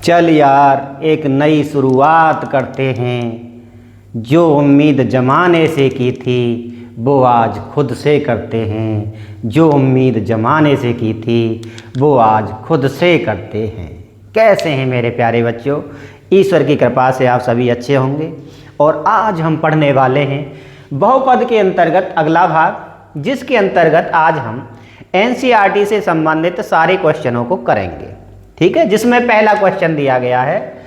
चल यार एक नई शुरुआत करते हैं। जो उम्मीद ज़माने से की थी वो आज खुद से करते हैं। जो उम्मीद ज़माने से की थी वो आज खुद से करते हैं। कैसे हैं मेरे प्यारे बच्चों? ईश्वर की कृपा से आप सभी अच्छे होंगे। और आज हम पढ़ने वाले हैं बहुपद के अंतर्गत अगला भाग, जिसके अंतर्गत आज हम एनसीईआरटी से संबंधित सारे क्वेश्चनों को करेंगे। ठीक है, जिसमें पहला क्वेश्चन दिया गया है,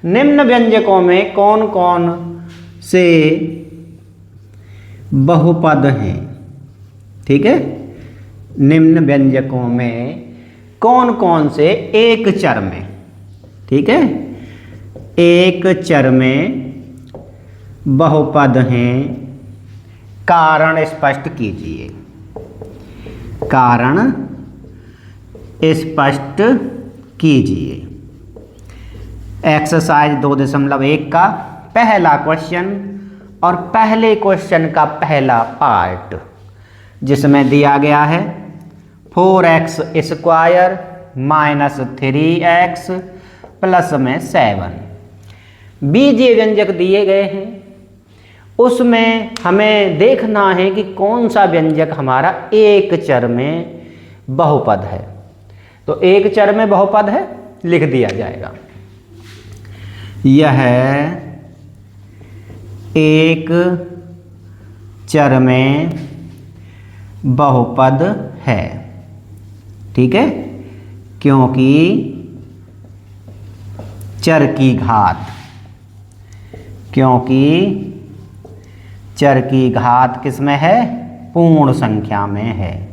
निम्न व्यंजकों में कौन कौन से बहुपद हैं। ठीक है, निम्न व्यंजकों में कौन कौन से एक चर में, ठीक है, एक चर में बहुपद हैं। कारण स्पष्ट कीजिए। कारण स्पष्ट कीजिए। एक्सरसाइज 2.1 का पहला क्वेश्चन और पहले क्वेश्चन का पहला पार्ट, जिसमें दिया गया है 4x square minus 3x plus में 7 बीजीय व्यंजक दिए गए हैं। उसमें हमें देखना है कि कौन सा व्यंजक हमारा एक चर में बहुपद है। तो एक चर में बहुपद है, लिख दिया जाएगा। यह एक चर में बहुपद है। ठीक है, क्योंकि चर की घात, क्योंकि चर की घात किसमें है? पूर्ण संख्या में है।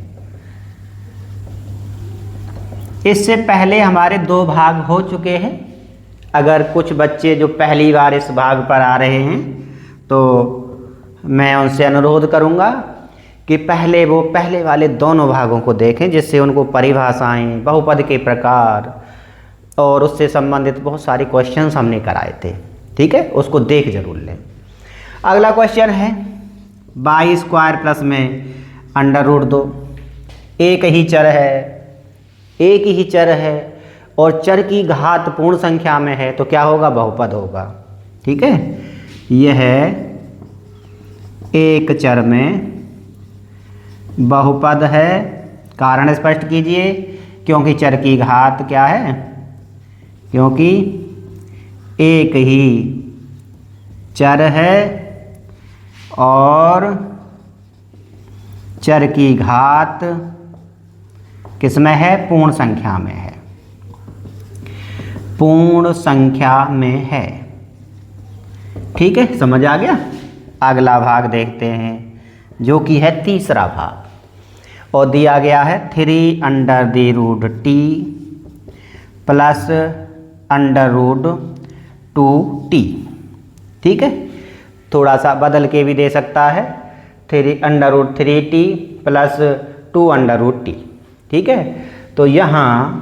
इससे पहले हमारे 2 भाग हो चुके हैं। अगर कुछ बच्चे जो पहली बार इस भाग पर आ रहे हैं तो मैं उनसे अनुरोध करूंगा कि पहले वो पहले वाले दोनों भागों को देखें, जिससे उनको परिभाषाएं, बहुपद के प्रकार और उससे संबंधित बहुत सारे क्वेश्चंस हमने कराए थे। ठीक है, उसको देख जरूर लें। अगला क्वेश्चन है बाई स्क्वायर प्लस में √2। एक ही चर है, एक ही चर है और चर की घात पूर्ण संख्या में है, तो क्या होगा? बहुपद होगा। ठीक है, यह एक चर में बहुपद है। कारण स्पष्ट कीजिए। क्योंकि चर की घात क्या है? क्योंकि एक ही चर है और चर की घात किसमें है? पूर्ण संख्या में है। पूर्ण संख्या में है। ठीक है, समझ आ गया। अगला भाग देखते हैं, जो कि है तीसरा भाग, और दिया गया है 3√t प्लस √2t। ठीक है, थोड़ा सा बदल के भी दे सकता है, 3√3t प्लस 2√t। ठीक है, तो यहाँ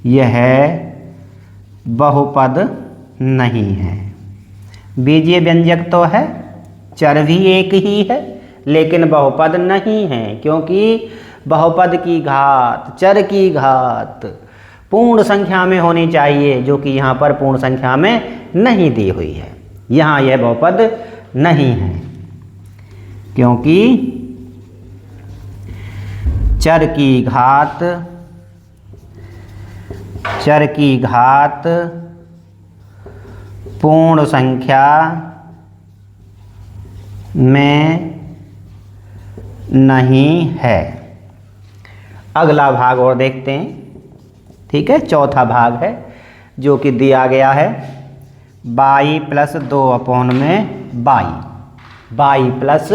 यह बहुपद नहीं है। बीजीय व्यंजक तो है, चर भी एक ही है, लेकिन बहुपद नहीं है, क्योंकि बहुपद की घात, चर की घात पूर्ण संख्या में होनी चाहिए, जो कि यहाँ पर पूर्ण संख्या में नहीं दी हुई है। यहाँ यह बहुपद नहीं है, क्योंकि चर की घात पूर्ण संख्या में नहीं है। अगला भाग और देखते हैं। ठीक है, चौथा भाग है, जो कि दिया गया है बाई प्लस 2/22। बाई प्लस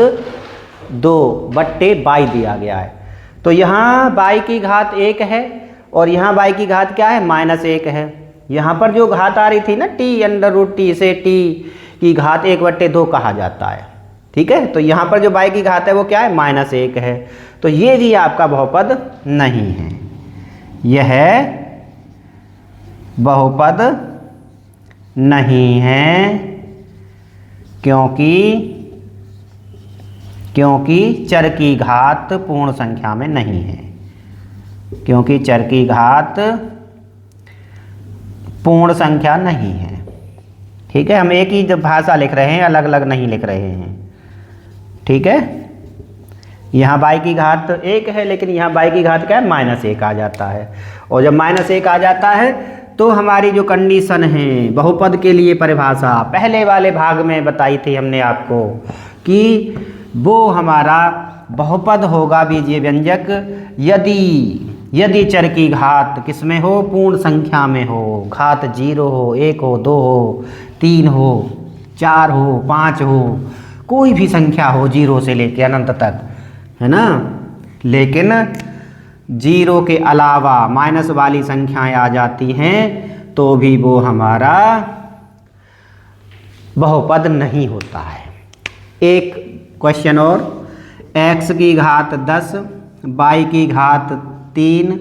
2/22 दिया गया है। तो यहाँ बाई की घात 1 है और यहाँ बाई की घात क्या है? -1 है। यहाँ पर जो घात आ रही थी ना, t से t की घात 1/2 कहा जाता है। ठीक है, तो यहाँ पर जो बाई की घात है वो क्या है? -1 है। तो ये भी आपका बहुपद नहीं है। यह बहुपद नहीं है, क्योंकि चर की घात पूर्ण संख्या में नहीं है। क्योंकि चर की घात पूर्ण संख्या नहीं है। ठीक है, हम एक ही जब भाषा लिख रहे हैं, अलग अलग नहीं लिख रहे हैं। ठीक है, यहाँ y की घात 1 है, लेकिन यहाँ y की घात क्या है, -1 आ जाता है। और जब -1 आ जाता है तो हमारी जो कंडीशन है बहुपद के लिए परिभाषा पहले वाले भाग में बताई थी हमने आपको कि वो हमारा बहुपद होगा बीजीय व्यंजक यदि चर की घात किसमें हो, पूर्ण संख्या में हो। घात 0 हो, 1 हो, 2 हो, 3 हो, 4 हो, 5 हो, कोई भी संख्या हो 0 से लेकर अनंत तक, है ना। लेकिन 0 के अलावा माइनस वाली संख्याएं आ जाती हैं तो भी वो हमारा बहुपद नहीं होता है। एक क्वेश्चन और, x की घात 10 y की घात 3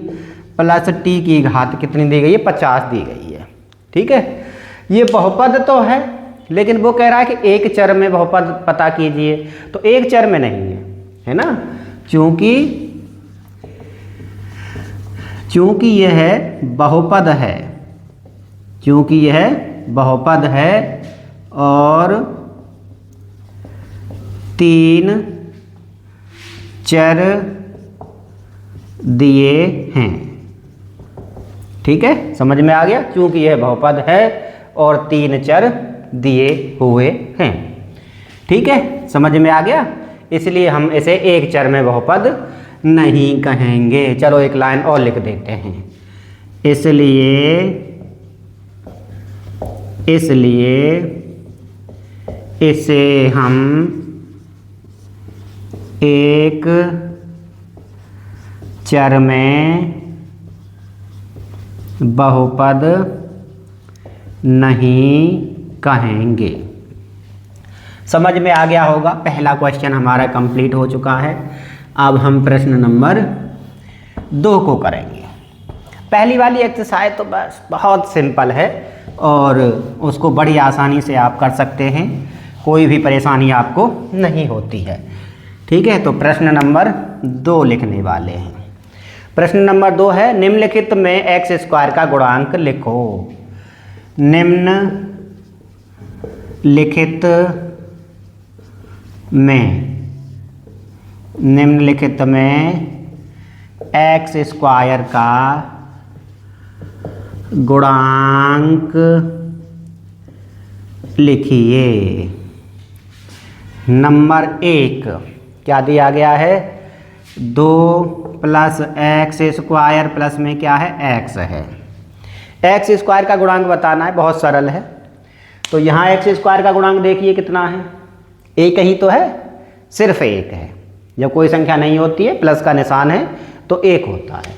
प्लस t की घात कितनी दी गई है, 50 दी गई है। ठीक है, ये बहुपद तो है, लेकिन वो कह रहा है कि एक चर में बहुपद पता कीजिए, तो एक चर में नहीं है ना, चूंकि यह बहुपद है, चूंकि यह बहुपद है और 3 चर दिए हैं। ठीक है, समझ में आ गया, चूंकि यह बहुपद है और 3 चर दिए हुए हैं। ठीक है, समझ में आ गया, इसलिए हम इसे एक चर में बहुपद नहीं कहेंगे। चलो एक लाइन और लिख देते हैं, इसलिए इसे हम एक चर में बहुपद नहीं कहेंगे। समझ में आ गया होगा, पहला क्वेश्चन हमारा कंप्लीट हो चुका है। अब हम प्रश्न नंबर 2 को करेंगे। पहली वाली एक्सरसाइज तो बस बहुत सिंपल है और उसको बड़ी आसानी से आप कर सकते हैं, कोई भी परेशानी आपको नहीं होती है। ठीक है, तो प्रश्न नंबर 2 लिखने वाले हैं। प्रश्न नंबर 2 है, निम्नलिखित में x² का गुणांक लिखो। निम्नलिखित में x² का गुणांक लिखिए। नंबर 1 क्या दिया गया है, 2 प्लस x² प्लस में क्या है, x है। x² का गुणांक बताना है, बहुत सरल है। तो यहाँ x² का गुणांक देखिए कितना है, एक ही तो है, सिर्फ एक है। जब कोई संख्या नहीं होती है, प्लस का निशान है तो एक होता है।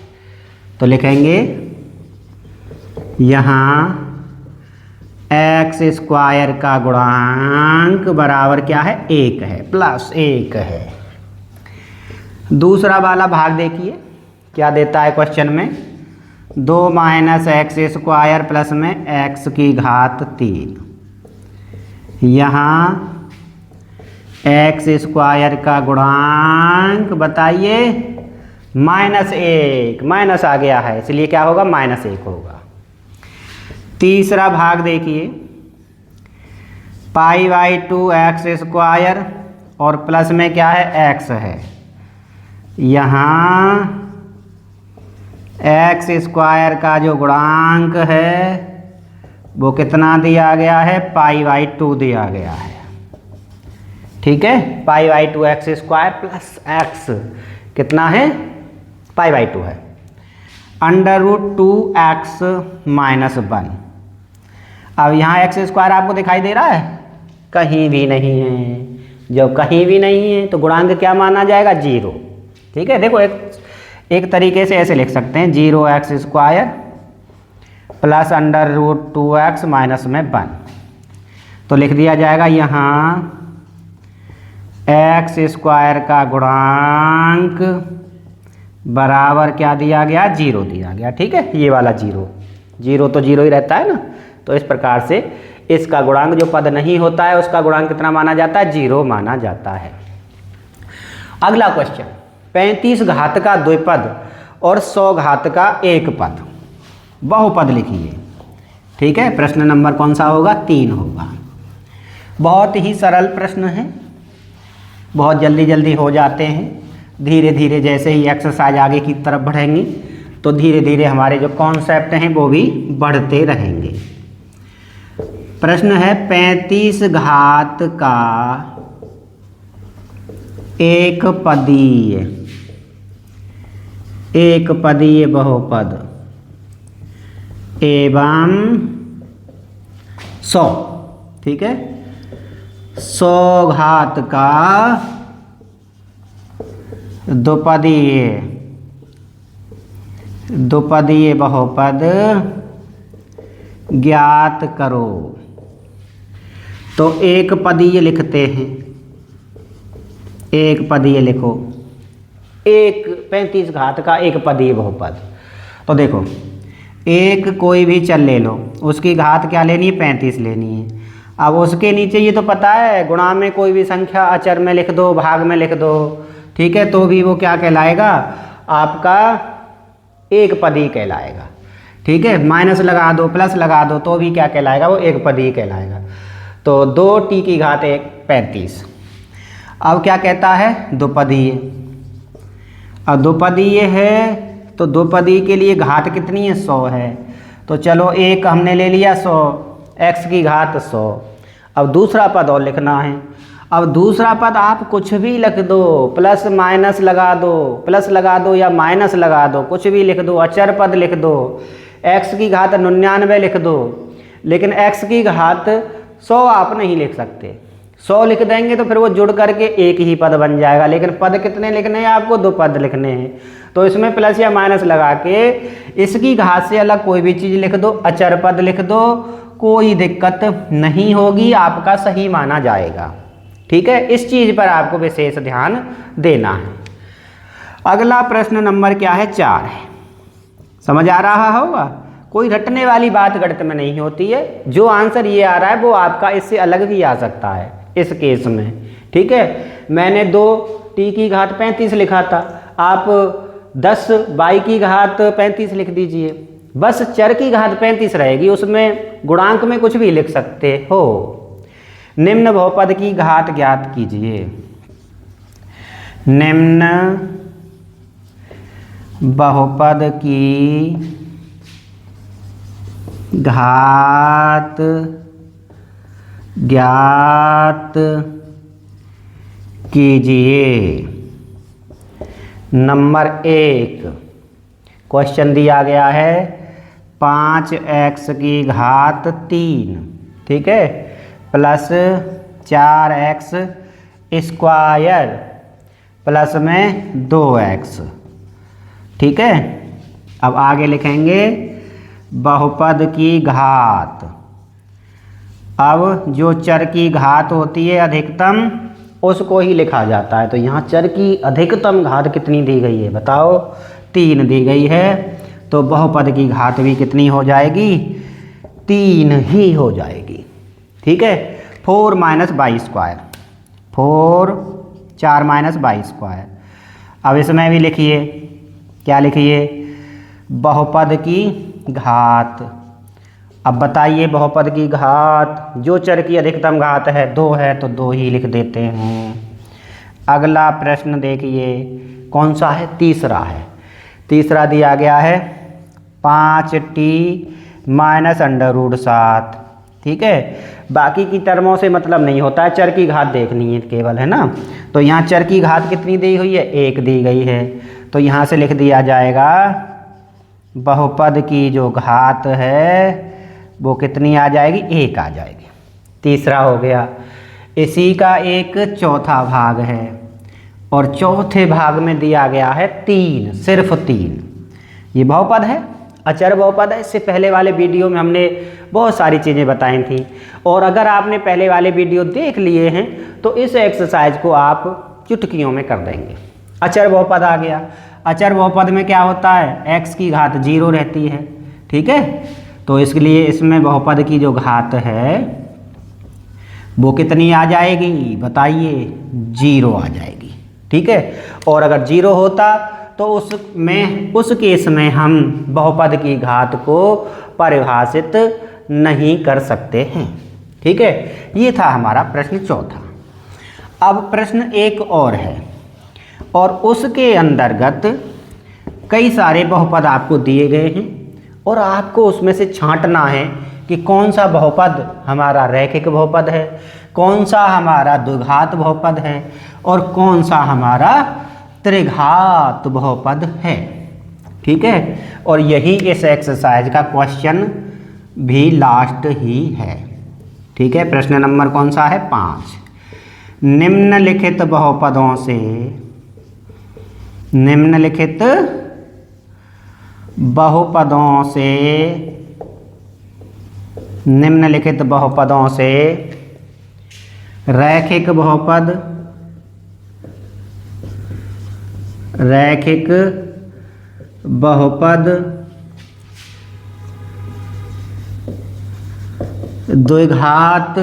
तो लिखेंगे यहाँ x² का गुणांक बराबर क्या है, 1 है, प्लस 1 है। दूसरा वाला भाग देखिए क्या देता है क्वेश्चन में, 2 माइनस x² प्लस में x की घात 3। यहाँ x² का गुणांक बताइए, -1, माइनस आ गया है इसलिए क्या होगा, -1 होगा। तीसरा भाग देखिए, π/2 x² और प्लस में क्या है, x है। यहाँ x² का जो गुणांक है वो कितना दिया गया है, π/2 दिया गया है। ठीक है, π/2 x² प्लस x कितना है, π/2 है। √2x - 1। अब यहाँ x² आपको दिखाई दे रहा है, कहीं भी नहीं है। जब कहीं भी नहीं है तो गुणांक क्या माना जाएगा, 0। ठीक है, देखो एक तरीके से ऐसे लिख सकते हैं, 0x² प्लस √2x - 1। तो लिख दिया जाएगा यहाँ x² का गुणांक बराबर क्या दिया गया, 0 दिया गया। ठीक है, ये वाला 0 तो 0 ही रहता है ना, तो इस प्रकार से इसका गुणांक जो पद नहीं होता है उसका गुणांक कितना माना जाता है, 0 माना जाता है। अगला क्वेश्चन, 35 घात का द्विपद और 100 घात का एक पद, बहुपद लिखिए। ठीक है, प्रश्न नंबर कौन सा होगा? 3 होगा। बहुत ही सरल प्रश्न है, बहुत जल्दी जल्दी हो जाते हैं। धीरे धीरे जैसे ही एक्सरसाइज आगे की तरफ बढ़ेंगी तो धीरे धीरे हमारे जो कॉन्सेप्ट हैं वो भी बढ़ते रहेंगे। प्रश्न है 35 घात का एक पदीय बहुपद एवं 100, ठीक है, 100 घात का द्विपदीय बहुपद ज्ञात करो। तो एक पदीय लिखते हैं, एक पदीय लिखो, 35 घात का एक पदीय बहुपद। तो देखो, एक कोई भी चल ले लो, उसकी घात क्या लेनी है? 35 लेनी है। अब उसके नीचे ये तो पता है, गुणा में कोई भी संख्या अचर में लिख दो, भाग में लिख दो, ठीक है, तो भी वो क्या कहलाएगा? आपका एक पदी कहलाएगा। ठीक है, माइनस लगा दो, प्लस लगा दो, तो भी क्या कहलाएगा? वो एक पदी कहलाएगा। तो 2t की घात 35। अब क्या कहता है? द्विपदीय। अब द्विपदीय है तो द्विपदीय के लिए घात कितनी है? 100 है। तो चलो एक हमने ले लिया 100, x की घात 100। अब दूसरा पद और लिखना है। अब दूसरा पद आप कुछ भी लिख दो, प्लस माइनस लगा दो, प्लस लगा दो या माइनस लगा दो, कुछ भी लिख दो, अचर पद लिख दो, x की घात 99 लिख दो, लेकिन x की घात 100 आप नहीं लिख सकते। 100 लिख देंगे तो फिर वो जुड़ करके एक ही पद बन जाएगा, लेकिन पद कितने लिखने हैं आपको? 2 पद लिखने हैं। तो इसमें प्लस या माइनस लगा के इसकी घात से अलग कोई भी चीज़ लिख दो, अचर पद लिख दो, कोई दिक्कत नहीं होगी, आपका सही माना जाएगा। ठीक है, इस चीज़ पर आपको विशेष ध्यान देना है। अगला प्रश्न नंबर क्या है? 4 है। समझ आ रहा होगा, कोई रटने वाली बात गणित में नहीं होती है। जो आंसर ये आ रहा है वो आपका इससे अलग भी आ सकता है इस केस में। ठीक है, मैंने 2t की घात 35 लिखा था, आप 10y की घात 35 लिख दीजिए, बस चर की घात 35 रहेगी, उसमें गुणांक में कुछ भी लिख सकते हो। निम्न बहुपद की घात ज्ञात कीजिए। निम्न बहुपद की घात ज्ञात कीजिए। नंबर 1 क्वेश्चन दिया गया है 5x की घात 3, ठीक है, प्लस 4x स्क्वायर प्लस में 2x। ठीक है, अब आगे लिखेंगे बहुपद की घात। अब जो चर की घात होती है अधिकतम, उसको ही लिखा जाता है। तो यहाँ चर की अधिकतम घात कितनी दी गई है बताओ? 3 दी गई है। तो बहुपद की घात भी कितनी हो जाएगी? 3 ही हो जाएगी। ठीक है, 4 minus by square, 4 minus by square. अब इसमें भी लिखिए, क्या लिखिए? बहुपद की घात। अब बताइए बहुपद की घात, जो चर की अधिकतम घात है 2 है तो 2 ही लिख देते हैं। अगला प्रश्न देखिए, कौन सा है? तीसरा है। तीसरा दिया गया है 5t माइनस √7। ठीक है, बाकी की टर्मों से मतलब नहीं होता है, चर की घात देखनी है केवल, है ना। तो यहाँ चर की घात कितनी दी हुई है? 1 दी गई है। तो यहाँ से लिख दिया जाएगा बहुपद की जो घात है वो कितनी आ जाएगी? 1 आ जाएगी। तीसरा हो गया। इसी का एक चौथा भाग है और चौथे भाग में दिया गया है 3, सिर्फ 3। ये बहुपद है, अचर बहुपद है। इससे पहले वाले वीडियो में हमने बहुत सारी चीज़ें बताई थी, और अगर आपने पहले वाले वीडियो देख लिए हैं तो इस एक्सरसाइज को आप चुटकियों में कर देंगे। अचर बहुपद आ गया। अचर बहुपद में क्या होता है? x की घात 0 रहती है। ठीक है, तो इसलिए इसमें बहुपद की जो घात है वो कितनी आ जाएगी बताइए? 0 आ जाएगी। ठीक है, और अगर 0 होता तो उस केस में हम बहुपद की घात को परिभाषित नहीं कर सकते हैं। ठीक है, ये था हमारा प्रश्न चौथा। अब प्रश्न एक और है और उसके अंतर्गत कई सारे बहुपद आपको दिए गए हैं और आपको उसमें से छांटना है कि कौन सा बहुपद हमारा रैखिक बहुपद है, कौन सा हमारा द्विघात बहुपद है और कौन सा हमारा त्रिघात बहुपद है। ठीक है, और यही इस एक्सरसाइज का क्वेश्चन भी लास्ट ही है। ठीक है, प्रश्न नंबर कौन सा है? 5। निम्नलिखित बहुपदों से रैखिक बहुपद द्विघात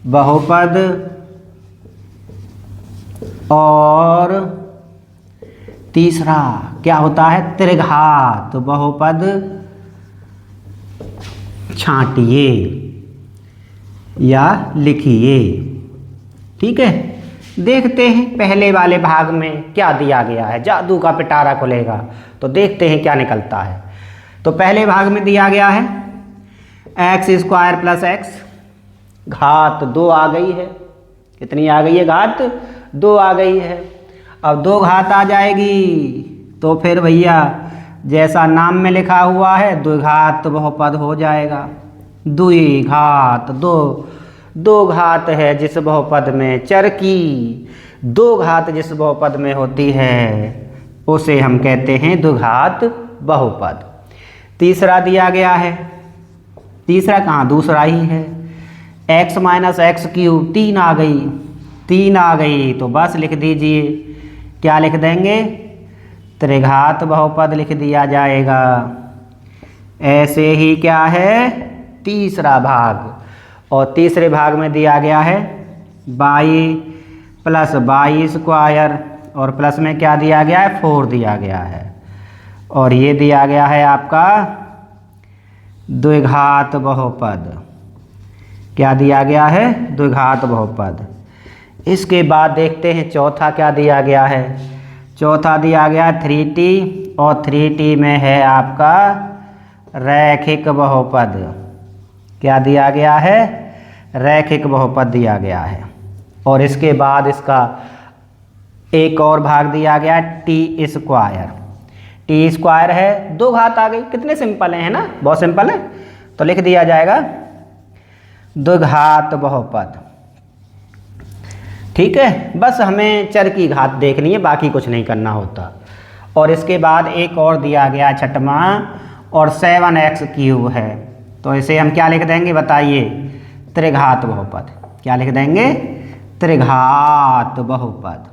बहुपद और तीसरा क्या होता है? त्रिघात बहुपद छांटिए या लिखिए। ठीक है, देखते हैं पहले वाले भाग में क्या दिया गया है। जादू का पिटारा खुलेगा तो देखते हैं क्या निकलता है। तो पहले भाग में दिया गया है x² + x, घात 2 आ गई है। कितनी आ गई है? घात 2 आ गई है। अब 2 घात आ जाएगी तो फिर भैया जैसा नाम में लिखा हुआ है द्विघात बहुपद हो जाएगा। द्विघात 2 घात है जिस बहुपद में चर की 2 घात जिस बहुपद में होती है उसे हम कहते हैं द्विघात बहुपद। तीसरा दिया गया है, तीसरा कहाँ? दूसरा ही है। x - x³ 3 आ गई तो बस लिख दीजिए। क्या लिख देंगे? त्रिघात बहुपद लिख दिया जाएगा। ऐसे ही क्या है? तीसरा भाग, और तीसरे भाग में दिया गया है y + y² और प्लस में क्या दिया गया है? 4 दिया गया है। और ये दिया गया है आपका द्विघात बहुपद। क्या दिया गया है? द्विघात बहुपद। इसके बाद देखते हैं चौथा क्या दिया गया है। चौथा दिया गया 3t और 3t में है आपका रैखिक बहुपद। क्या दिया गया है? रैखिक बहुपद दिया गया है। और इसके बाद इसका एक और भाग दिया गया t²। t² है, 2 घात आ गई। कितने सिंपल है ना? बहुत सिंपल है। तो लिख दिया जाएगा द्विघात बहुपद। ठीक है, बस हमें चर की घात देखनी है, बाकी कुछ नहीं करना होता। और इसके बाद एक और दिया गया छठवां और 7x³ है। तो इसे हम क्या लिख देंगे बताइए? त्रिघात बहुपद। क्या लिख देंगे? त्रिघात बहुपद।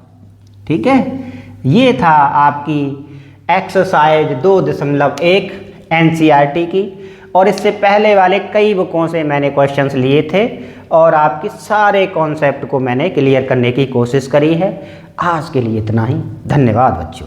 ठीक है, ये था आपकी एक्सरसाइज 2.1 NCERT की। और इससे पहले वाले कई बुकों से मैंने क्वेश्चंस लिए थे और आपके सारे कॉन्सेप्ट को मैंने क्लियर करने की कोशिश करी है। आज के लिए इतना ही। धन्यवाद बच्चों।